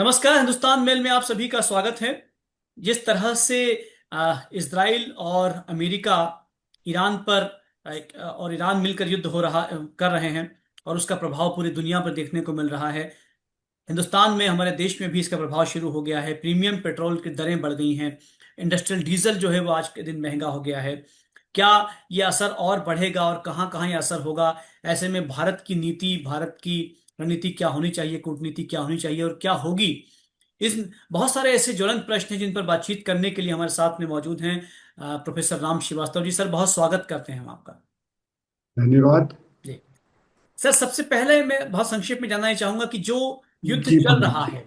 नमस्कार। हिंदुस्तान मेल में आप सभी का स्वागत है। जिस तरह से इजराइल और अमेरिका ईरान पर और ईरान मिलकर युद्ध हो रहा कर रहे हैं और उसका प्रभाव पूरी दुनिया पर देखने को मिल रहा है। हिंदुस्तान में, हमारे देश में भी इसका प्रभाव शुरू हो गया है। प्रीमियम पेट्रोल की दरें बढ़ गई हैं। इंडस्ट्रियल डीजल जो है वो आज के दिन महंगा हो गया है। क्या ये असर और बढ़ेगा और कहाँ कहाँ ये असर होगा? ऐसे में भारत की नीति, भारत की रणनीति क्या होनी चाहिए, कूटनीति क्या होनी चाहिए और क्या होगी? इस बहुत सारे ऐसे ज्वलंत प्रश्न हैं जिन पर बातचीत करने के लिए हमारे साथ में मौजूद हैं प्रोफेसर राम श्रीवास्तव जी। सर, बहुत स्वागत करते हैं हम आपका। धन्यवाद। जी सर, सबसे पहले मैं बहुत संक्षेप में जानना चाहूंगा कि जो युद्ध जी चल पंकज रहा जी। है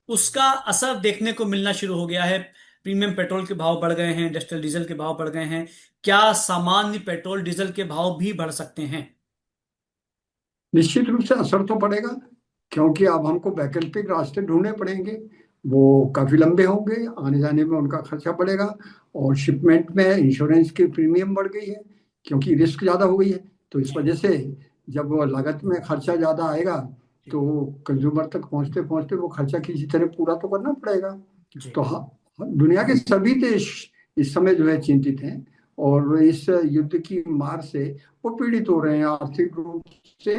उसका असर देखने को मिलना शुरू हो गया है। प्रीमियम पेट्रोल के भाव बढ़ गए हैं, इंडस्ट्रियल डीजल के भाव बढ़ गए हैं। क्या सामान्य पेट्रोल डीजल के भाव भी बढ़ सकते हैं? निश्चित रूप से असर तो पड़ेगा, क्योंकि अब हमको वैकल्पिक रास्ते ढूंढने पड़ेंगे। वो काफी लंबे होंगे, आने जाने में उनका खर्चा बढ़ेगा। और शिपमेंट में इंश्योरेंस की प्रीमियम बढ़ गई है, क्योंकि रिस्क ज्यादा हो गई है। तो इस जी वजह से जब वो लागत में खर्चा ज्यादा आएगा, जी तो कंज्यूमर तक पहुंचते पहुंचते वो खर्चा किसी तरह पूरा तो करना पड़ेगा। जी तो हाँ, दुनिया के सभी देश इस समय जो है चिंतित हैं। और इस युद्ध की मार से वो पीड़ित हो रहे हैं, आर्थिक रूप से,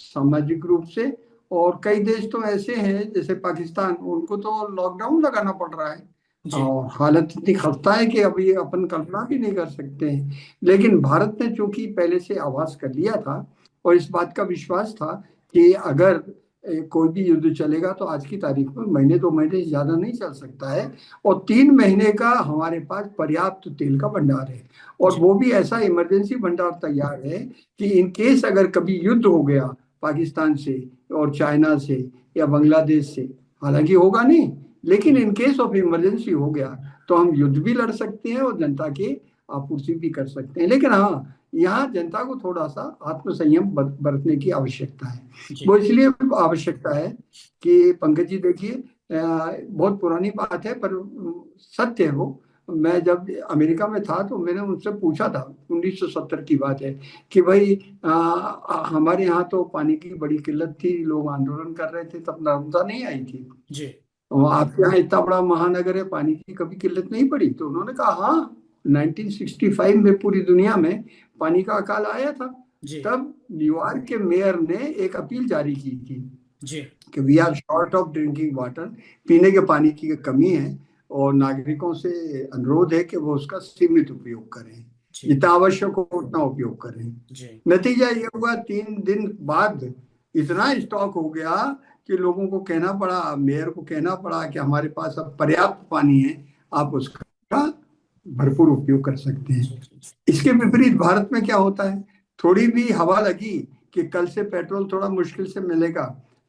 सामाजिक रूप से। और कई देश तो ऐसे हैं जैसे पाकिस्तान, उनको तो लॉकडाउन लगाना पड़ रहा है। जी और हालत इतनी खस्ता है कि अभी अपन कल्पना भी नहीं कर सकते हैं। लेकिन भारत ने चूंकि पहले से आभास कर लिया था और इस बात का विश्वास था कि अगर कोई भी युद्ध चलेगा तो आज की तारीख में महीने 2 महीने से ज्यादा नहीं चल सकता है। और 3 महीने का हमारे पास पर्याप्त तेल का भंडार है। और जी वो भी ऐसा इमरजेंसी भंडार तैयार है कि इन केस अगर कभी युद्ध हो गया पाकिस्तान से और चाइना से या बांग्लादेश से, हालांकि होगा नहीं, लेकिन जी इन केस ऑफ इमरजेंसी हो गया, तो हम युद्ध भी लड़ सकते हैं और जनता की आपूर्ति भी कर सकते हैं। लेकिन हाँ, यहाँ जनता को थोड़ा सा आत्मसंयम बरतने की आवश्यकता है। जी वो इसलिए आवश्यकता है कि पंकज जी देखिए, बहुत पुरानी बात है पर सत्य है वो। मैं जब अमेरिका में था तो मैंने उनसे पूछा था, 1970 की बात है, कि भाई हमारे यहाँ तो पानी की बड़ी किल्लत थी, लोग आंदोलन कर रहे थे, तब नर्मदा नहीं आई थी। जी और आपके यहाँ इतना बड़ा महानगर है, पानी की कभी किल्लत नहीं पड़ी? तो उन्होंने कहा हाँ, 1965 में पूरी दुनिया में पानी का अकाल आया था। जी तब न्यूयॉर्क के मेयर ने एक अपील जारी की थी जी कि we are short of drinking water, पीने के पानी की कमी है, और नागरिकों से अनुरोध है कि वो उसका सीमित उपयोग करें, जी जितना आवश्यक हो उतना उपयोग करें। जी नतीजा ये हुआ, 3 दिन बाद इतना स्टॉक हो गया कि लोगों को कहना पड़ा, मेयर को कहना पड़ा कि हमारे पास अब पर्याप्त पानी है, आप उसका भरपूर उपयोग कर सकते हैं। जी जी इसके विपरीत भारत में क्या होता है, थोड़ी भी हवा लगी कि कल से पेट्रोल थोड़ा मुश्किल से मिलेगा,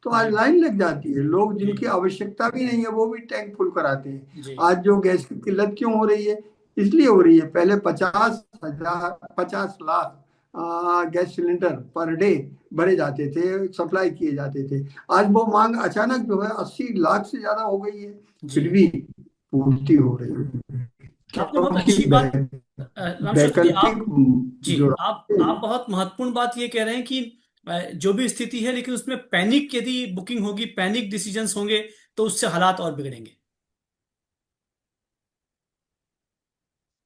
तो आज जी लाइन लग जाती है। लोग जी जिनकी आवश्यकता भी नहीं है वो भी टैंक फुल कराते हैं। जी आज जो गैस की किल्लत क्यों हो रही है? इसलिए हो रही है, पहले 50,000 50 lakh gas cylinder per day भरे जाते थे, सप्लाई किए जाते थे। आज वो मांग अचानक जो है 80 लाख से ज्यादा हो गई है, जी फिर भी पूर्ति हो रही है, आपने बहुत क्योंकि अच्छी बात राम श्रीवास्तव जी, वैकल्पिक आप जी जो आप बहुत महत्वपूर्ण बात ये कह रहे हैं कि जो भी स्थिति है, लेकिन उसमें पैनिक यदि बुकिंग होगी, पैनिक डिसीजंस होंगे तो उससे हालात और बिगड़ेंगे।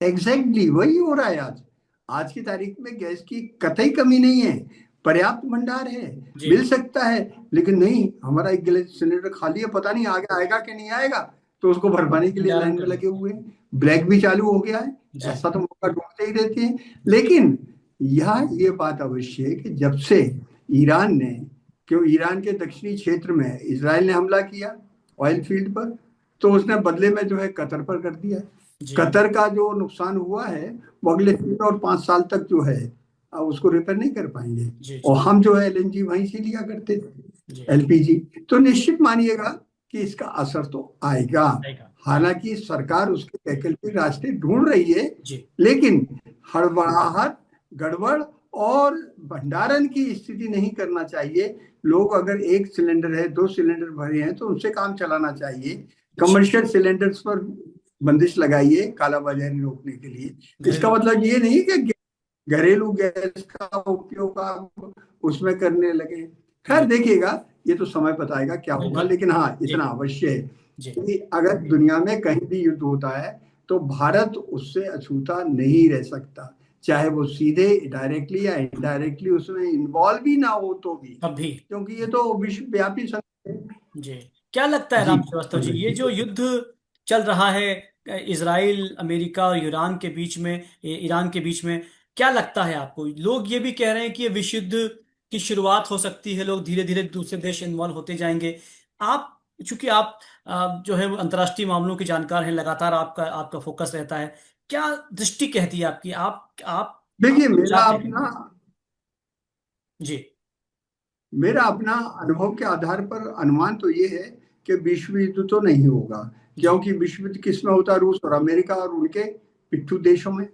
एग्जैक्टली वही हो रहा है आज। आज की तारीख में गैस की कतई कमी नहीं है, पर्याप्त भंडार है, जी मिल सकता है। लेकिन नहीं, हमारा एक गैस सिलेंडर खाली है, पता नहीं आगे आएगा कि नहीं आएगा, तो उसको भरवाने के लिए भंडारण लाइन में करने लगे के हुए लिए। हैं। ब्लैक भी चालू हो गया है, जी ऐसा तो मौका ढूंढते ही रहते हैं। लेकिन यहाँ ये बात अवश्य है कि जब से ईरान ने, क्यों, ईरान के दक्षिणी क्षेत्र में इसराइल ने हमला किया ऑयल फील्ड पर, तो उसने बदले में जो है कतर पर कर दिया है। जी कतर का जो नुकसान हुआ है वो अगले 3 और 5 साल तक जो है उसको रिपेयर नहीं कर पाएंगे। जी और जी हम जो है एलएनजी वहीं से लिया करते जी थे, एलपीजी। तो निश्चित मानिएगा कि इसका असर तो आएगा। आएगा आएगा। हालांकि सरकार उसके वैकल्पिक रास्ते ढूंढ रही है, जी लेकिन हड़बड़ाहट, गड़बड़ और भंडारण की स्थिति नहीं करना चाहिए। लोग अगर एक सिलेंडर है, 2 सिलेंडर भरे हैं, तो उनसे काम चलाना चाहिए। जी कमर्शियल सिलेंडर्स पर बंदिश लगाइए कालाबाजारी रोकने के लिए। इसका घरेलू। मतलब ये नहीं कि घरेलू गैस का उपयोग आप उसमें करने लगे। खैर जी देखिएगा, ये तो समय बताएगा क्या होगा, बिल्कुल। लेकिन हाँ जी। इतना अवश्य है जी। कि अगर दुनिया में कहीं भी युद्ध होता है तो भारत उससे अछूता नहीं रह सकता, चाहे वो सीधे डायरेक्टली या इनडायरेक्टली उसमें इन्वॉल्व ही ना हो तो भी, अब भी। क्योंकि ये तो विश्वव्यापी संकट है। जी। क्या लगता है जी राम श्रीवास्तव जी, ये जो युद्ध चल रहा है इजराइल, अमेरिका और ईरान के बीच में, ईरान के बीच में, क्या लगता है आपको? लोग ये भी कह रहे हैं कि ये विश्व युद्ध की शुरुआत हो सकती है, लोग धीरे धीरे दूसरे देश इन्वॉल्व होते जाएंगे। आप, चूंकि आप जो है वो अंतर्राष्ट्रीय मामलों के जानकार हैं, लगातार आपका आपका फोकस रहता है, क्या दृष्टि कहती है आपकी? आप देखिए, क्या कहेंगे? जी। मेरा अपना अनुभव के आधार पर अनुमान तो ये है कि विश्व युद्ध तो नहीं होगा, जी। क्योंकि विश्व युद्ध किसमें होता है? रूस और अमेरिका और उनके पिट्ठू देशों में।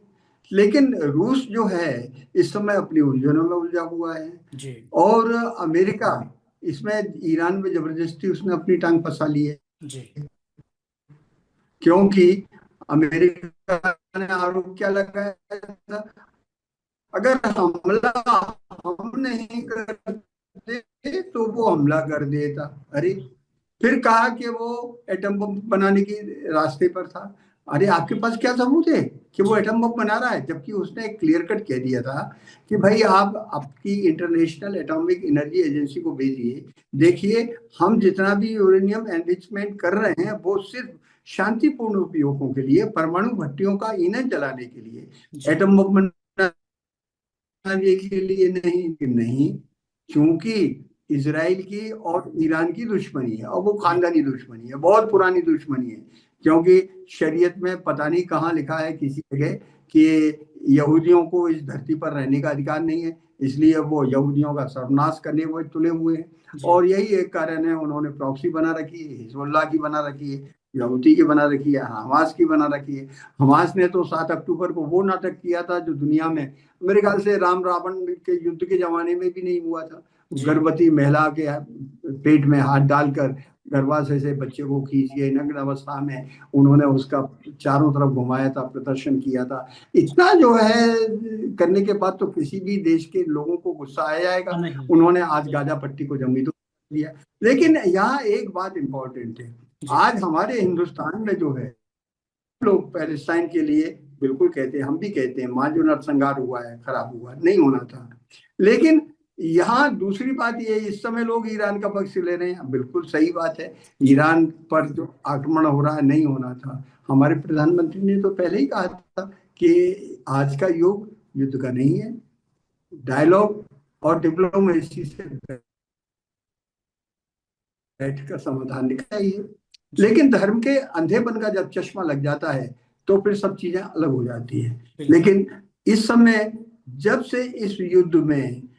लेकिन रूस जो है इस समय अपनी उलझनों में उलझा हुआ है, जी। और अमेरिका इसमें ईरान में जबरदस्ती उसने अपनी टांग फंसा ली है, जी। क्योंकि अमेरिका ने आरोप क्या लगाया था, अगर हमला हम नहीं करते तो वो हमला कर देता। अरे, फिर कहा कि वो एटम बम बनाने के रास्ते पर था। अरे, आपके पास क्या सबूत है कि वो जी। एटम बम बना रहा है? जबकि उसने क्लियर कट कह दिया था कि भाई आप आपकी इंटरनेशनल एटॉमिक एनर्जी एजेंसी को भेजिए, जी। देखिए हम जितना भी यूरेनियम एनरिचमेंट कर रहे हैं वो सिर्फ शांतिपूर्ण उपयोगों के लिए, परमाणु भट्टियों का ईंधन जलाने के लिए, जी। एटम बम बनाने के लिए नहीं। नहीं, क्योंकि इसराइल की और ईरान की दुश्मनी है, और वो जी। खानदानी दुश्मनी है, बहुत पुरानी दुश्मनी है। क्योंकि शरीयत में पता नहीं कहाँ लिखा है किसी जगह कि यहूदियों को इस धरती पर रहने का अधिकार नहीं है, इसलिए वो यहूदियों का सर्वनाश करने वो तुले हुए हैं। जी। और यही एक कारण है, उन्होंने प्रॉक्सी बना रखी है, हिजबुल्लाह की बना रखी है, यहूदी की बना रखी है, हमास की बना रखी है। हमास ने तो 7 अक्टूबर को वो नाटक किया था जो दुनिया में मेरे ख्याल से राम रावण के युद्ध के जमाने में भी नहीं हुआ था। जी। गर्भवती महिला के पेट में हाथ डालकर गर्भाशय से बच्चे को खींचिए नग्न अवस्था में उन्होंने उसका चारों तरफ घुमाया था, प्रदर्शन किया था। इतना जो है करने के बाद तो किसी भी देश के लोगों को गुस्सा आ जाएगा। नहीं। उन्होंने आज जी। गाजा पट्टी को जमी तो दिया। लेकिन यहाँ एक बात इंपॉर्टेंट है, जी। आज हमारे हिंदुस्तान में जो है, लोग पैलेस्टाइन के लिए बिल्कुल कहते हैं, हम भी कहते हैं, मां जो नरसंहार हुआ है खराब हुआ, नहीं होना था। लेकिन यहाँ दूसरी बात ये है, इस समय लोग ईरान का पक्ष ले रहे हैं, बिल्कुल सही बात है। जी। ईरान पर जो आक्रमण हो रहा है नहीं होना था। हमारे प्रधानमंत्री ने तो पहले ही कहा था कि आज का युग युद्ध का नहीं है, डायलॉग और डिप्लोमेसी से बैठकर समाधान निकला ही है। जी। लेकिन धर्म के अंधेपन का जब चश्मा लग जाता है तो फिर सब चीजें अलग हो जाती है। बिल्कुल। लेकिन इस समय जब से इस युद्ध में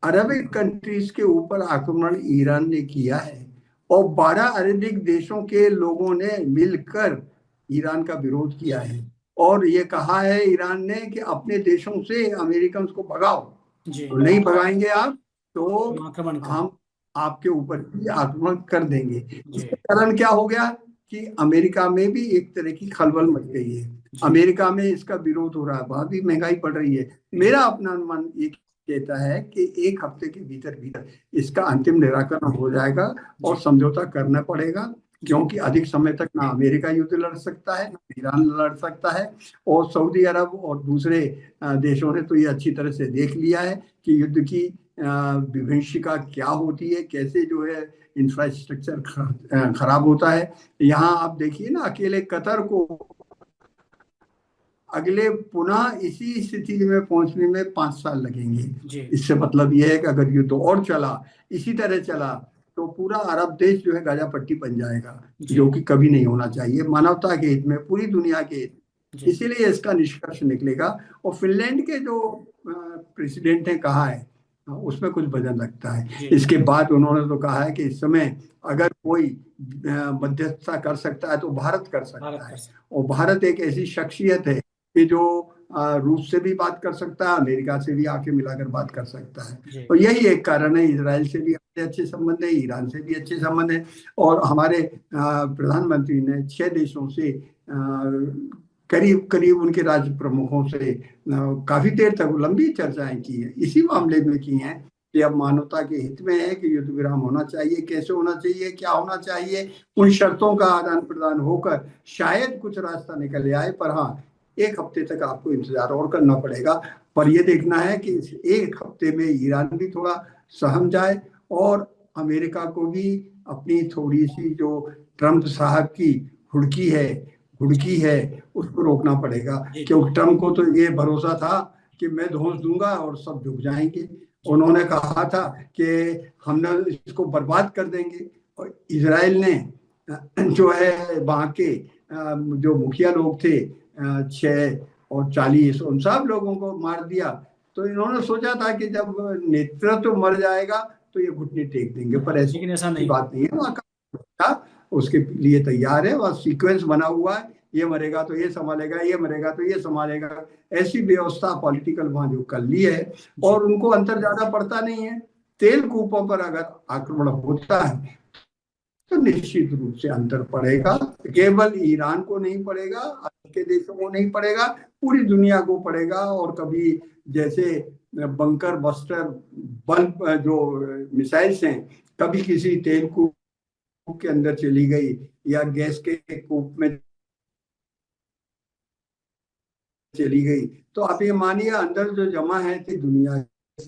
अरबिक कंट्रीज के ऊपर आक्रमण ईरान ने किया है और 12 अरबिक देशों के लोगों ने मिलकर ईरान का विरोध किया है, और ये कहा है ईरान ने कि अपने देशों से अमेरिकन को भगाओ, जी। तो नहीं भगाएंगे आप तो हम आक्रमण करें। हम आपके ऊपर भी आक्रमण कर देंगे। जी। इसका कारण क्या हो गया कि अमेरिका में भी एक तरह की खलबल मच गई है। जी। अमेरिका में इसका विरोध हो रहा है, वहां भी महंगाई बढ़ रही है। जी। मेरा अपना अनुमान ये कहता है कि 1 हफ्ते के भीतर भीतर इसका अंतिम निराकरण हो जाएगा और जी। समझौता करना पड़ेगा, जी। क्योंकि अधिक समय तक ना अमेरिका युद्ध लड़ सकता है ना ईरान लड़ सकता है। और सऊदी अरब और दूसरे देशों ने तो ये अच्छी तरह से देख लिया है कि युद्ध की विभीषिका क्या होती है, कैसे जो है इंफ्रास्ट्रक्चर खराब होता है। यहाँ आप देखिए ना, अकेले कतर को अगले पुनः इसी स्थिति में पहुंचने में 5 साल लगेंगे। जी। इससे मतलब यह है कि अगर युद्ध और चला, इसी तरह चला, तो पूरा अरब देश जो है गाजा पट्टी बन जाएगा, जी। जो कि कभी नहीं होना चाहिए मानवता के हित में, पूरी दुनिया के हित में। जी। इसीलिए इसका निष्कर्ष निकलेगा। और फिनलैंड के जो प्रेसिडेंट ने कहा है, उसमें कुछ वजन लगता है। जी। इसके बाद उन्होंने तो कहा है कि इस समय अगर कोई मध्यस्थता कर सकता है तो भारत कर भारत सकता कर है। सकते। और भारत एक ऐसी शख्सियत है कि जो रूस से भी बात कर सकता है, अमेरिका से भी आके मिलाकर बात कर सकता है। जी। और यही एक कारण है, इसराइल से भी अच्छे अच्छे संबंध है, ईरान से भी अच्छे संबंध है। और हमारे प्रधानमंत्री ने 6 देशों से करीब करीब उनके राज्य प्रमुखों से काफी देर तक लंबी चर्चाएं की है, इसी मामले में की हैं कि अब मानवता के हित में है कि युद्ध विराम होना चाहिए, कैसे होना चाहिए, क्या होना चाहिए, उन शर्तों का आदान प्रदान होकर शायद कुछ रास्ता निकल आए। पर हाँ, एक हफ्ते तक आपको इंतजार और करना पड़ेगा। पर यह देखना है कि इस एक हफ्ते में ईरान भी थोड़ा सहम जाए और अमेरिका को भी अपनी थोड़ी सी जो ट्रंप साहब की हुड़की है उसको रोकना पड़ेगा। जी जी क्योंकि ट्रंप को तो ये भरोसा था कि मैं धौंस दूंगा और सब झुक जाएंगे। जी उन्होंने कहा था कि हमने इसको बर्बाद कर देंगे, और इजराइल ने जो है वहां के जो मुखिया लोग थे 6 और 40 उन सब लोगों को मार दिया। तो इन्होंने सोचा था कि जब नेतृत्व मर जाएगा तो ये घुटने टेक देंगे, पर लेकिन ऐसा ऐसी नहीं बात हुआ। नहीं है। वहां का उसके लिए तैयार है, वह सीक्वेंस बना हुआ है, ये मरेगा तो ये संभालेगा, ये मरेगा तो ये संभालेगा। ऐसी व्यवस्था पॉलिटिकल वहां जो कर ली है, जी और उनको अंतर ज्यादा पड़ता नहीं है। तेल कूपों पर अगर आक्रमण होता है तो निश्चित रूप से अंतर पड़ेगा। जी केवल ईरान को नहीं पड़ेगा, के देशों को नहीं पड़ेगा, पूरी दुनिया को पड़ेगा। और कभी जैसे बंकर बस्टर बल्ब जो मिसाइल्स हैं, कभी किसी तेल कूप के अंदर चली गई या गैस के कूप में चली गई, तो आप ये मानिए अंदर जो जमा है थी दुनिया, जी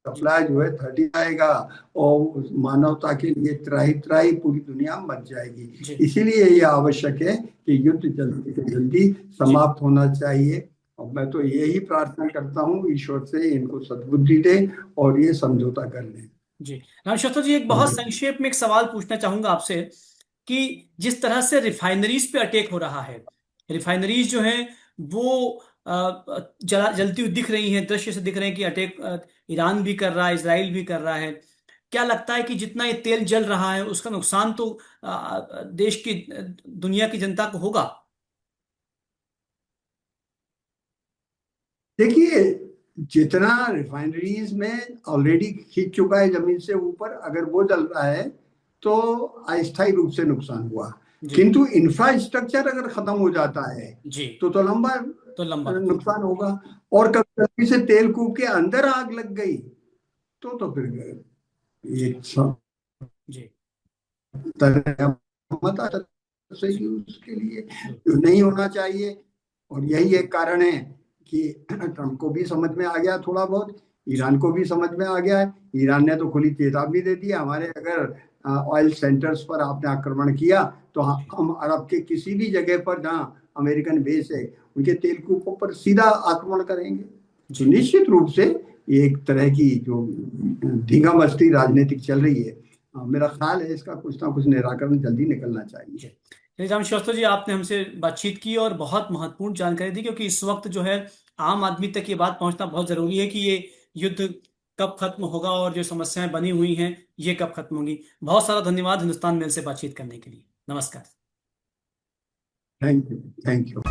सप्लाई जो है 30 आएगा, और मानवता के लिए त्राही त्राही पूरी दुनिया मच जाएगी। जी इसीलिए ये आवश्यक है कि युद्ध जल्दी से जल्दी जी समाप्त होना चाहिए। और मैं तो यही प्रार्थना करता हूँ ईश्वर से इनको सद्बुद्धि दे और ये समझौता कर लें। जी। रामशस्त्र जी, एक बहुत संक्षेप में एक सवाल पूछना चाहूंगा आपसे कि जिस तरह से रिफाइनरीज पे अटैक हो रहा है, रिफाइनरीज जो हैं वो जलती हुई दिख रही हैं, दृश्य से दिख रहे हैं कि अटैक ईरान भी कर रहा है, इसराइल भी कर रहा है। क्या लगता है कि जितना ये तेल जल रहा है उसका नुकसान तो देश की दुनिया की जनता को होगा? देखिए, जितना रिफाइनरीज में ऑलरेडी खींच चुका है जमीन से ऊपर, अगर वो जल रहा है तो अस्थायी रूप से नुकसान हुआ। जी किंतु इंफ्रास्ट्रक्चर अगर खत्म हो जाता है जी। तो लंबा तो लंबा नुकसान। नुकसान होगा। और कभी कभी से तेल कूप के अंदर आग लग गई तो फिर एक जी तरह मत आ सकता जी कि उसके लिए जी नहीं होना चाहिए। और यही एक कारण है कि ट्रंप को भी समझ में आ गया थोड़ा बहुत, जी ईरान को भी समझ में आ गया है। ईरान ने तो खुली चेतावनी दे दी, हमारे अगर ऑयल सेंटर्स पर आपने आक्रमण किया तो जी हम अरब के किसी भी जगह पर जहाँ अमेरिकन बेस है उनके तेल कूपों पर सीधा आक्रमण करेंगे। तो जी निश्चित रूप से ये एक तरह की जो धींगा मस्ती राजनीतिक चल रही है, मेरा ख्याल है इसका कुछ ना कुछ निराकरण जल्दी निकलना चाहिए। जी। चलिए राम श्रीवास्तव जी, आपने हमसे बातचीत की और बहुत महत्वपूर्ण जानकारी दी, क्योंकि इस वक्त जो है आम आदमी तक ये बात पहुंचना बहुत जरूरी है कि ये युद्ध कब खत्म होगा और जो समस्याएं बनी हुई हैं ये कब खत्म होंगी। बहुत सारा धन्यवाद हिंदुस्तान मेल से बातचीत करने के लिए। नमस्कार। Thank you. Thank you.